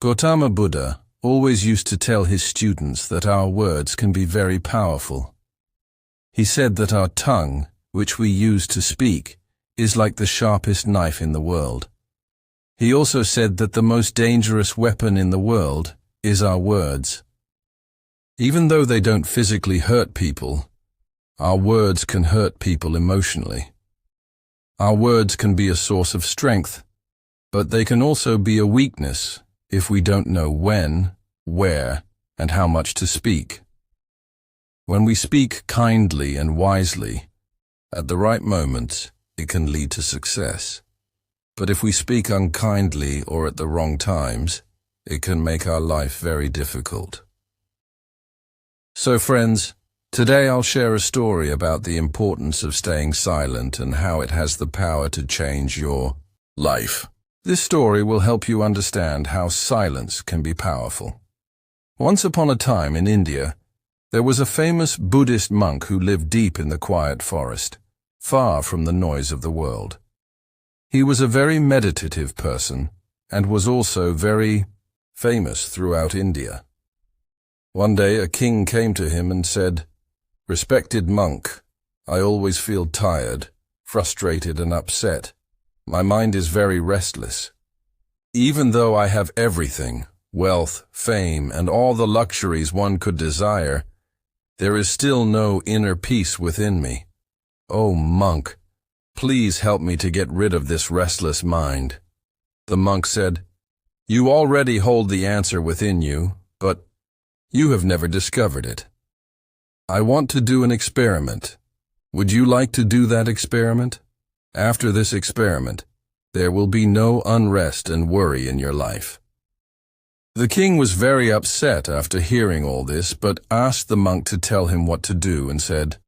Gautama Buddha always used to tell his students that our words can be very powerful. He said that our tongue, which we use to speak, is like the sharpest knife in the world. He also said that the most dangerous weapon in the world is our words. Even though they don't physically hurt people, our words can hurt people emotionally. Our words can be a source of strength, but they can also be a weakness if we don't know when, where, and how much to speak. When we speak kindly and wisely, at the right moments, it can lead to success. But if we speak unkindly or at the wrong times, it can make our life very difficult. So friends, today I'll share a story about the importance of staying silent and how it has the power to change your life. This story will help you understand how silence can be powerful. Once upon a time in India, there was a famous Buddhist monk who lived deep in the quiet forest, far from the noise of the world. He was a very meditative person and was also very famous throughout India. One day a king came to him and said, "Respected monk, I always feel tired, frustrated and upset. My mind is very restless. Even though I have everything, wealth, fame, and all the luxuries one could desire, there is still no inner peace within me. Oh, monk, please help me to get rid of this restless mind." The monk said, "You already hold the answer within you, but you have never discovered it. I want to do an experiment. Would you like to do that experiment? After this experiment, there will be no unrest and worry in your life." The king was very upset after hearing all this, but asked the monk to tell him what to do and said,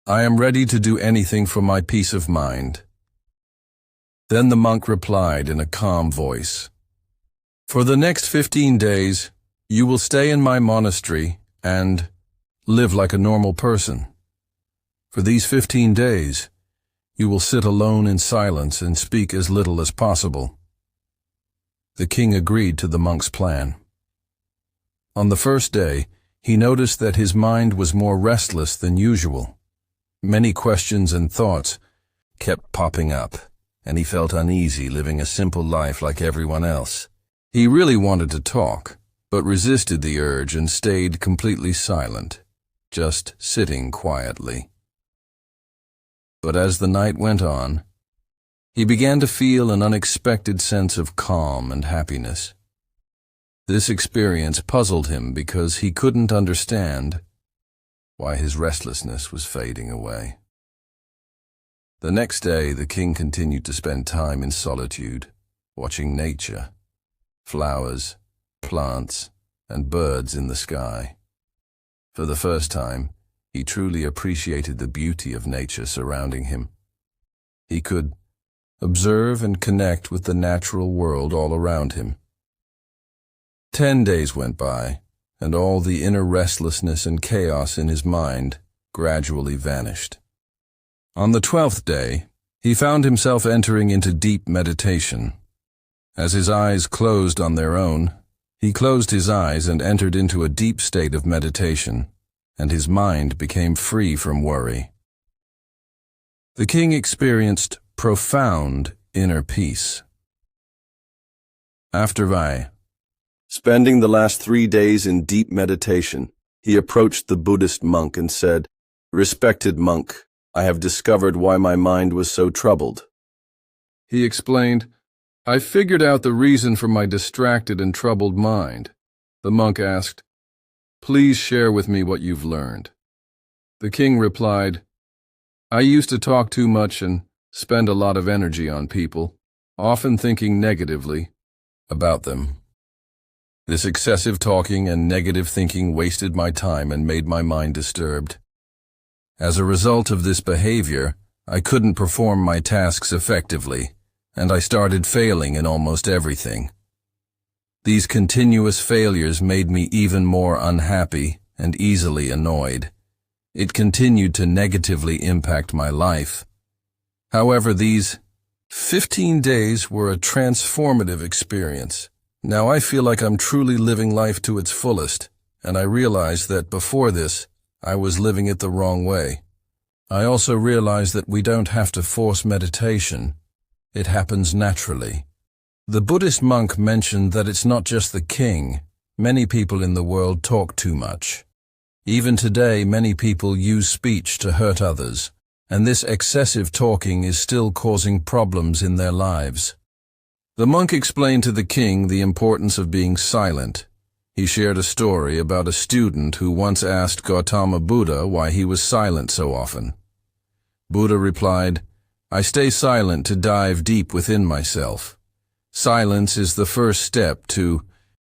"I am ready to do anything for my peace of mind." Then the monk replied in a calm voice, "For the next 15 days, you will stay in my monastery and live like a normal person. For these 15 days, you will sit alone in silence and speak as little as possible." The king agreed to the monk's plan. On the first day, he noticed that his mind was more restless than usual. Many questions and thoughts kept popping up, and he felt uneasy living a simple life like everyone else. He really wanted to talk, but resisted the urge and stayed completely silent, just sitting quietly. But as the night went on, he began to feel an unexpected sense of calm and happiness. This experience puzzled him because he couldn't understand why his restlessness was fading away. The next day, the king continued to spend time in solitude, watching nature, flowers, plants, and birds in the sky. For the first time, he truly appreciated the beauty of nature surrounding him. He could observe and connect with the natural world all around him. 10 days went by, and all the inner restlessness and chaos in his mind gradually vanished. On the 12th day, he found himself entering into deep meditation. As his eyes closed on their own, he closed his eyes and entered into a deep state of meditation, and his mind became free from worry. The king experienced profound inner peace. After spending the last 3 days in deep meditation, he approached the Buddhist monk and said, "Respected monk, I have discovered why my mind was so troubled." He explained, "I figured out the reason for my distracted and troubled mind." The monk asked, "Please share with me what you've learned." The king replied, "I used to talk too much and spend a lot of energy on people, often thinking negatively about them. This excessive talking and negative thinking wasted my time and made my mind disturbed. As a result of this behavior, I couldn't perform my tasks effectively, and I started failing in almost everything. These continuous failures made me even more unhappy and easily annoyed. It continued to negatively impact my life. However, these 15 days were a transformative experience, Now I feel like I'm truly living life to its fullest, and I realize that before this, I was living it the wrong way. I also realize that we don't have to force meditation. It happens naturally. The Buddhist monk mentioned that it's not just the king. Many people in the world talk too much. Even today, many people use speech to hurt others, and this excessive talking is still causing problems in their lives. The monk explained to the king the importance of being silent. He shared a story about a student who once asked Gautama Buddha why he was silent so often. Buddha replied, "I stay silent to dive deep within myself. Silence is the first step to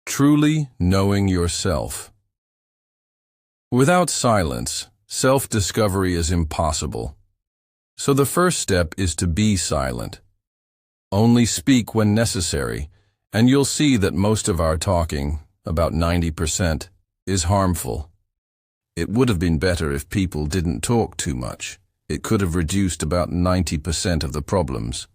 truly knowing yourself." Without silence, self-discovery is impossible. So the first step is to be silent. Only speak when necessary, and you'll see that most of our talking, about 90%, is harmful. It would have been better if people didn't talk too much. It could have reduced about 90% of the problems.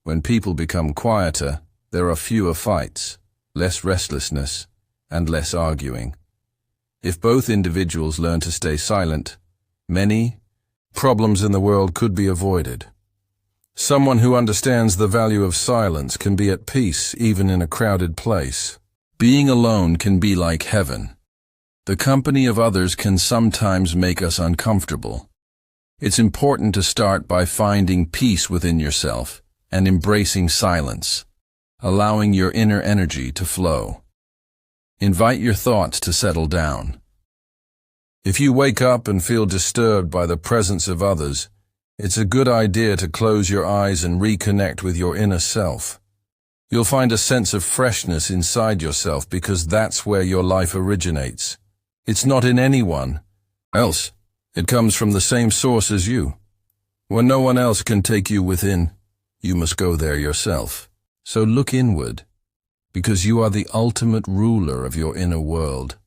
When people become quieter, there are fewer fights, less restlessness, and less arguing. If both individuals learn to stay silent, many problems in the world could be avoided. Someone who understands the value of silence can be at peace even in a crowded place. Being alone can be like heaven. The company of others can sometimes make us uncomfortable. It's important to start by finding peace within yourself and embracing silence, allowing your inner energy to flow. Invite your thoughts to settle down. If you wake up and feel disturbed by the presence of others, it's a good idea to close your eyes and reconnect with your inner self. You'll find a sense of freshness inside yourself because that's where your life originates. It's not in anyone else. It comes from the same source as you. When no one else can take you within, you must go there yourself. So look inward, because you are the ultimate ruler of your inner world.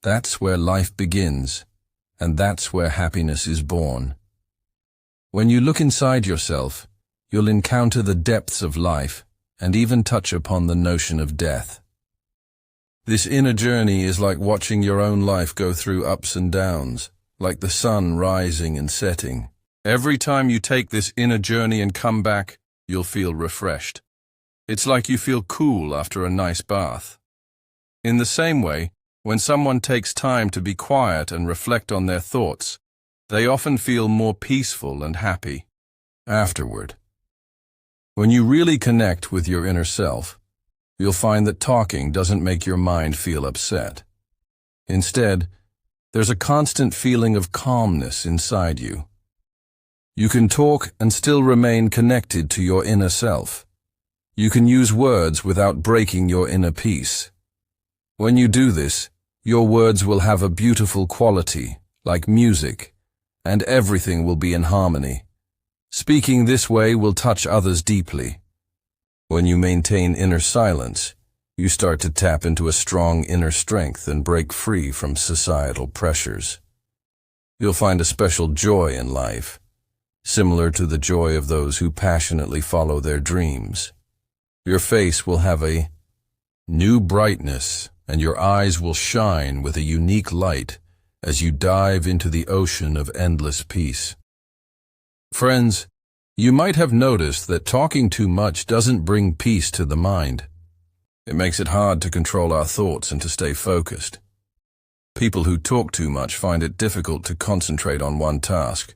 That's where life begins, and that's where happiness is born. When you look inside yourself, you'll encounter the depths of life and even touch upon the notion of death. This inner journey is like watching your own life go through ups and downs, like the sun rising and setting. Every time you take this inner journey and come back, you'll feel refreshed. It's like you feel cool after a nice bath. In the same way, when someone takes time to be quiet and reflect on their thoughts, they often feel more peaceful and happy afterward. When you really connect with your inner self, you'll find that talking doesn't make your mind feel upset. Instead, there's a constant feeling of calmness inside you. You can talk and still remain connected to your inner self. You can use words without breaking your inner peace. When you do this, your words will have a beautiful quality, like music, and everything will be in harmony. Speaking this way will touch others deeply. When you maintain inner silence, you start to tap into a strong inner strength and break free from societal pressures. You'll find a special joy in life, similar to the joy of those who passionately follow their dreams. Your face will have a new brightness, and your eyes will shine with a unique light as you dive into the ocean of endless peace. Friends, you might have noticed that talking too much doesn't bring peace to the mind. It makes it hard to control our thoughts and to stay focused. People who talk too much find it difficult to concentrate on one task.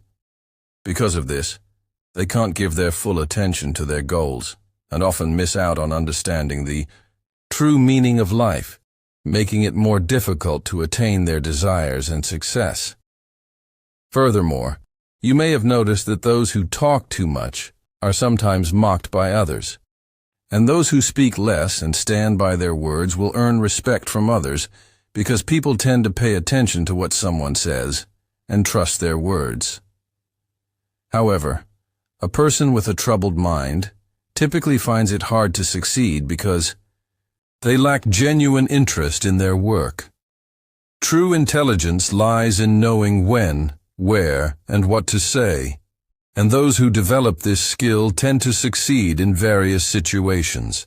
Because of this, they can't give their full attention to their goals and often miss out on understanding the true meaning of life, making it more difficult to attain their desires and success. Furthermore, you may have noticed that those who talk too much are sometimes mocked by others, and those who speak less and stand by their words will earn respect from others because people tend to pay attention to what someone says and trust their words. However, a person with a troubled mind typically finds it hard to succeed because they lack genuine interest in their work. True intelligence lies in knowing when, where, and what to say, and those who develop this skill tend to succeed in various situations.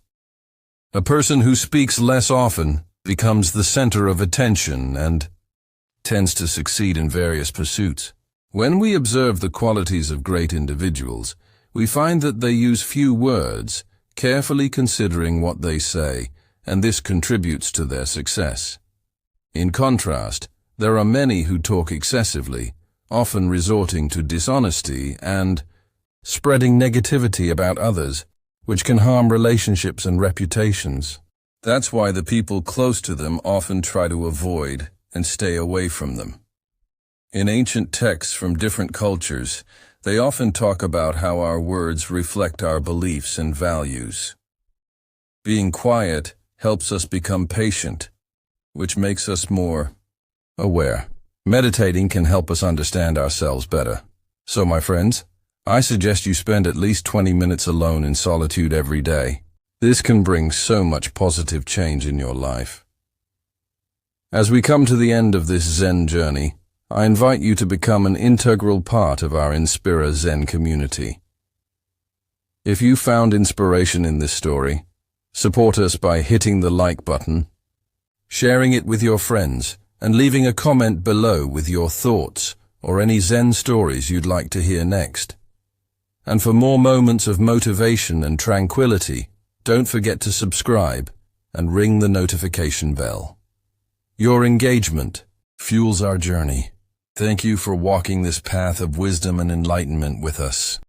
A person who speaks less often becomes the center of attention and tends to succeed in various pursuits. When we observe the qualities of great individuals, we find that they use few words, carefully considering what they say, and this contributes to their success. In contrast, there are many who talk excessively, often resorting to dishonesty and spreading negativity about others, which can harm relationships and reputations. That's why the people close to them often try to avoid and stay away from them. In ancient texts from different cultures, they often talk about how our words reflect our beliefs and values. Being quiet helps us become patient, which makes us more aware. Meditating can help us understand ourselves better. So, my friends, I suggest you spend at least 20 minutes alone in solitude every day. This can bring so much positive change in your life. As we come to the end of this Zen journey, I invite you to become an integral part of our Inspira Zen community. If you found inspiration in this story, support us by hitting the like button, sharing it with your friends, and leaving a comment below with your thoughts or any Zen stories you'd like to hear next. And for more moments of motivation and tranquility, don't forget to subscribe and ring the notification bell. Your engagement fuels our journey. Thank you for walking this path of wisdom and enlightenment with us.